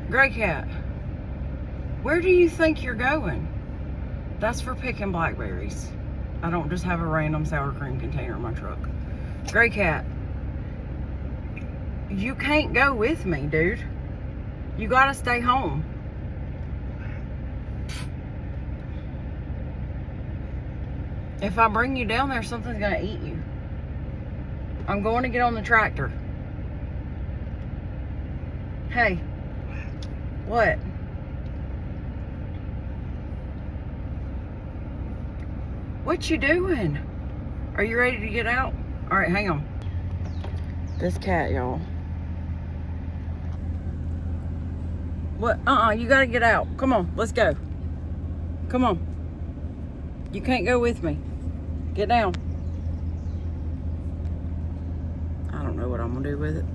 Gray cat, where do you think you're going? That's for picking blackberries. I don't just have a random sour cream container in my truck. Gray cat, you can't go with me, dude. You gotta stay home. If I bring you down there, something's gonna eat you. I'm going to get on the tractor. Hey. What? What you doing? Are you ready to get out? All right, hang on. This cat, y'all. What? You gotta get out. Come on, let's go. Come on. You can't go with me. Get down. I don't know what I'm gonna do with it.